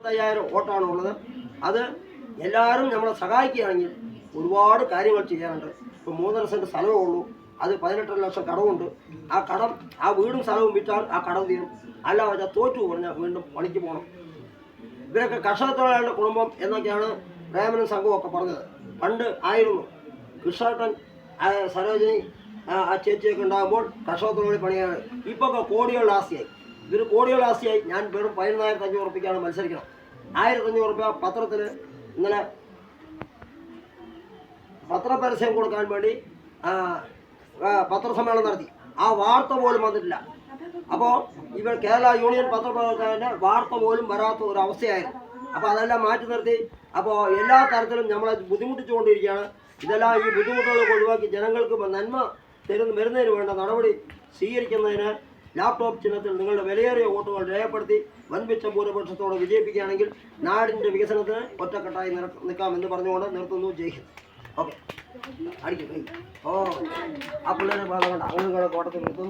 5000 വോട്ടാണുള്ളത്. അത് എല്ലാവരും നമ്മളെ സഹായിക്കുകയാണെങ്കിൽ ഒരുപാട് കാര്യങ്ങൾ ചെയ്യാനുണ്ട്. ഇപ്പോൾ 3.5 സെൻറ്റ് സ്ഥലമേ ഉള്ളൂ, അത് 18 ലക്ഷം കടമുണ്ട്. ആ കടം, ആ വീടും സ്ഥലവും വിറ്റാൽ ആ കടം തീരും. അല്ല വെച്ചാൽ തോറ്റു പറഞ്ഞാൽ വീണ്ടും പണിക്ക് പോകണം. ഇവരൊക്കെ കർഷകത്തൊഴിലാളികളുടെ കുടുംബം എന്നൊക്കെയാണ് പ്രേമനും സംഘമൊക്കെ പറഞ്ഞത്. പണ്ട് ആയിരുന്നു. കൃഷ്ണേട്ടൻ, സരോജിനി, ആ ചേച്ചിയൊക്കെ ഉണ്ടാകുമ്പോൾ കർഷകത്തൊഴിലാളി പണിയാണ്. ഇപ്പോൾ കോടികളുടെ ആസ്തിയായി. ഇതൊരു കോടികളുടെ ആസ്തിയായി. ഞാൻ വെറും 11,500 ഉറുപ്പിക്കാണ് മത്സരിക്കണം. 1,500 ഉറുപ്പ്യ പത്രത്തിൽ ഇന്നലെ പത്രപരസ്യം കൊടുക്കാൻ വേണ്ടി പത്രസമ്മേളനം നടത്തി. ആ വാർത്ത പോലും വന്നിട്ടില്ല. അപ്പോൾ ഇവർ കേരള യൂണിയൻ പത്രപ്രവർത്തകൻ്റെ വാർത്ത പോലും വരാത്ത ഒരു അവസ്ഥയായിരുന്നു. അപ്പോൾ അതെല്ലാം മാറ്റി നിർത്തി. അപ്പോൾ എല്ലാ തരത്തിലും നമ്മളെ ബുദ്ധിമുട്ടിച്ചുകൊണ്ടിരിക്കുകയാണ്. ഇതെല്ലാം ഈ ബുദ്ധിമുട്ടുകളൊക്കെ ഒഴിവാക്കി ജനങ്ങൾക്ക് നന്മ വരുന്നതിന് വേണ്ട നടപടി സ്വീകരിക്കുന്നതിന് ലാപ്ടോപ്പ് ചിഹ്നത്തിൽ നിങ്ങളുടെ വിലയേറിയ വോട്ടുകൾ രേഖപ്പെടുത്തി വൻപിച്ച ഭൂരിപക്ഷത്തോടെ വിജയിപ്പിക്കുകയാണെങ്കിൽ നാടിൻ്റെ വികസനത്തിന് ഒറ്റക്കെട്ടായി നിൽക്കാമെന്ന് പറഞ്ഞുകൊണ്ട് നിർത്തുന്നു. ജയ് ഹിന്ദ്. ഓക്കെ, അടിക്കും. ഓ, ആ പിള്ളേരെ ഭാഗം കണ്ട അങ്ങനെ കോട്ടത്തിൽ നിർത്തുന്നു.